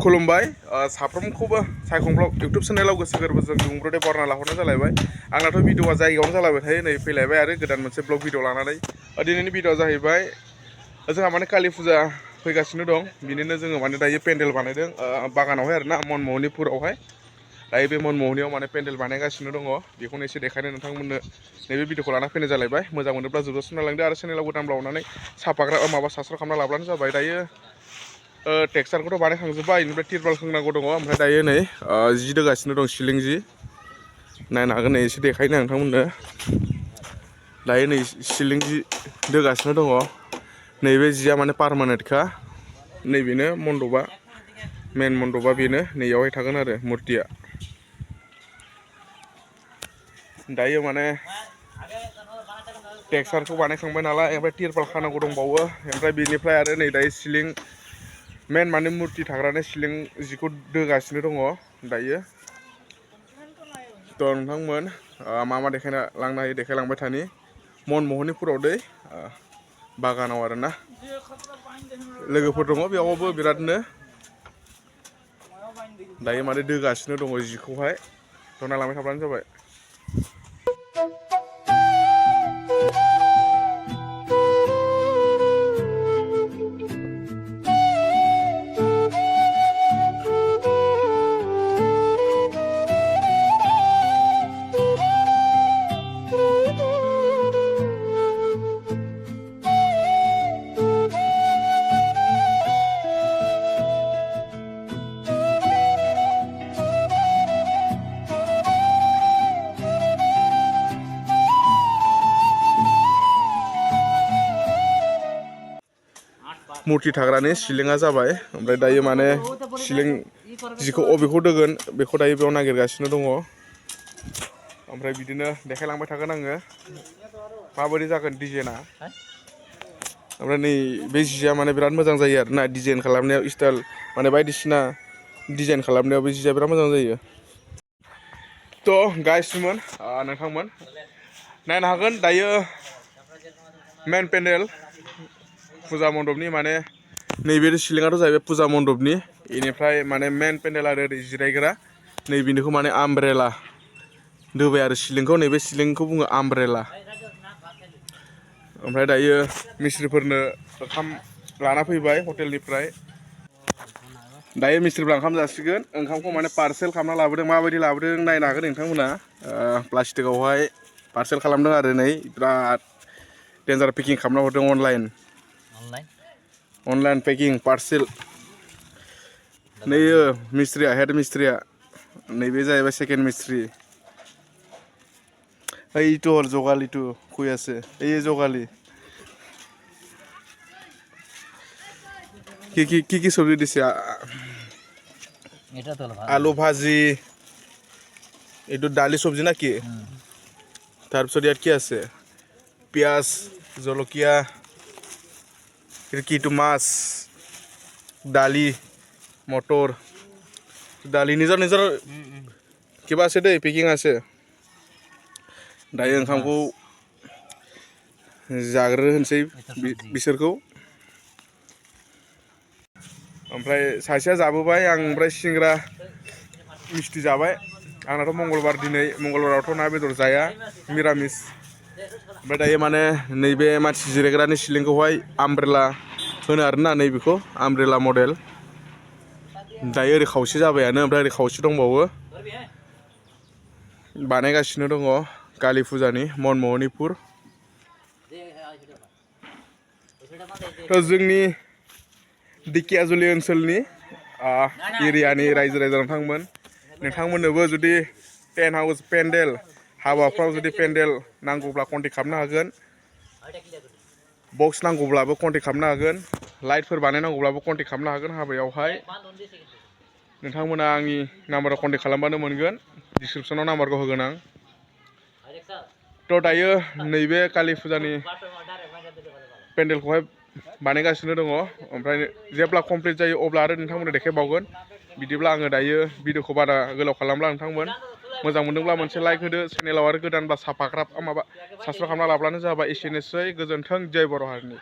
खुलुमबाय साफ्रोमखौबो सायखं blog YouTube चेनेलाव गोसो गोरबोजों दुंब्रुदै बरना लाहरनाय जालायबाय आंनाथ' भिडिअआ जायगायावनो जालायबाय थायो नै फैलायबाय आरो गोदान मोनसे ब्लग भिडिअ लानानै दिनैनि भिडिअआ जाहैबाय जोंहा माने कालि फुजा फैगासिनो दं बिनिनो जोङो माने दायो पेन्डेल बानायदों बागानावहाय आरोना मनमोहनिपुरावहाय दायो बे मनमोहनियाव माने पेन्डेल बानायगासिनो दङ बेखौनो एसे देखायनो नोंथांमोननो नैबे भिडिअखौ लाना फैनाय जालायबाय मोजां मोनोब्ला जोबजासिम नायलांदो आरो चेनेलाव गोदानब्ला अननानै साफाग्रा माबा साबस्क्राइब खालामना लाब्लानो जाबाय दायो टेक्सचारखौथ' बानायखांजोब्बाय बेनिफ्राय तिरपाल खोंनांगौ दङ ओमफ्राय दायो नै जि दोगासिनो दं सिलिं जि नायनो हागोन नै एसे देखायनो नोंथांमोननो दायो नै सिलिं जि दोगासिनो दङ नैबे जिया माने पारमानेन्टखा नैबेनो मन्दपआ मेन मन्दपआ बेनो नैयावहाय थागोन आरो मुर्तिया दायो माने टेक्सचारखौ बानायखांबाय नालाय ओमफ्राय तिरपाल खानांगौ दंबावो ओमफ्राय बेनिफ्राय आरो नै दायो सिलिं मेन माने मुर्ति थाग्रानो सिलिं जिखौ दोगासिनो दङ दायो थ' नोंथांमोन मा मा देखायना लांनो हायो देखायलांबाय थानि मनमोहनिपुराव दै बागानाव आरोना लोगोफोर दङ बेयावबो बिरादनो दायो माने दोगासिनो दङ जिखौहाय थ' नायलांबाय थाब्लानो जाबाय मुर्ति थाग्रानि सिलिंआ जाबाय ओमफ्राय दायो माने सिलिं जिखौ अबेखौ दोगोन बेखौ दायो बेयाव नागिरगासिनो दङ ओमफ्राय बिदिनो देखायलांबाय थागोन आङो माबायदि जागोन डिजाइना ओमफ्राय नै बे जिया माने बिराद मोजां जायो आरोना डिजाइन खालामनायाव स्टाइल माने बायदिसिना डिजाइन खालामनायाव बे जिया बिराद मोजां जायो थ' गाइसमोन नोंथांमोन नायनो हागोन दायो मेन पेन्डेल फुजा मन्दपनि माने नैबे सिलिंआथ' जाहैबाय फुजा मन्दपनि बेनिफ्राय माने मेन पेन्डेल आरो ओरै जिरायग्रा नैबेनिखौ माने आमब्रेला दोबाय आरो सिलिंखौ नैबे सिलिंखौ बुङो आमब्रेला ओमफ्राय दायो मिस्ट्रिफोरनो ओंखाम लाना फैबाय हटेलनिफ्राय दायो मिस्ट्रिफ्रा ओंखाम जासिगोन ओंखामखौ माने पार्सेल खालामना लाबोदों माबायदि लाबोदों नायनो हागोन नोंथांमोना प्लास्टिकआवहाय पार्सेल खालामदों आरो नै बिराद डेन्जार पेकिं खालामना हरदों अनलाइन पेकिं पार्सेल नैयो मिस्ट्रिया हेड मिस्ट्रिया नैबे जाहैबाय सेकेन्ड मिस्ट्रि ओइटु हर जगालिटु कुयासे এই জগালি কি সবজি দিছে আলু ভাজি এইটো দালি সবজি নাকি তাৰপিছত ইয়াত কি আছে পিঁয়াজ জলকীয়া কিটো মাছ দালি মটৰ দালি নিজৰ নিজৰ কিবা আছে দেই পেকিং আছে दायो ओंखामखौ जाग्रो होनसै बिसोरखौ ओमफ्राय सासेया जाबोबाय आं ओमफ्राय सिंग्रा मिस्थि जाबाय आंनाथ' मंगलबार दिनै मंगलबारावथ' ना बेदर जाया मिरामिस ओमफ्राय दायो माने नैबे मानसि जिरायग्रानि सिलिंखौहाय आमब्रेला होनो आरोना नैबेखौ आमब्रेला मडेल दायो ओरै खावसे जाबायानो ओमफ्राय ओरै खावसे दंबावो बानायगासिनो दङ कालि फुजानि मनमोहनिपुर जोंनि दिकियाजुलि ओनसोलनि एरियानि रायजो राजा नोंथांमोननोबो जुदि टेन्ट हाउस पेन्डेल हाबाफ्राव जुदि पेन्डेल नांगौब्ला कन्टेक्ट खालामनो हागोन बक्स नांगौब्लाबो कन्टेक्ट खालामनो हागोन लाइटफोर बानायनांगौब्लाबो कन्टेक्ट खालामनो हागोन हाबायावहाय नोंथांमोना आंनि नाम्बाराव कन्टेक्ट खालामबानो मोनगोन डिसक्रिपसनाव नाम्बारखौ होगोन आं थ' दायो नैबे कालि फुजानि पेन्डेलखौहाय बानायगासिनो दङ ओमफ्राय जेब्ला कमप्लिट जायो अब्ला आरो नोंथांमोननो देखायबावगोन बिदिब्ला आङो दायो भिडिअखौ बारा गोलाव खालामला नोंथांमोन मोजां मोनदोंब्ला मोनसे लाइक होदो चेनेलाव आरो गोदानब्ला साबस्क्राइब खालामना लाब्लानो जाबाय एसेनोसै गोजोन्थों जय बर' हारिनि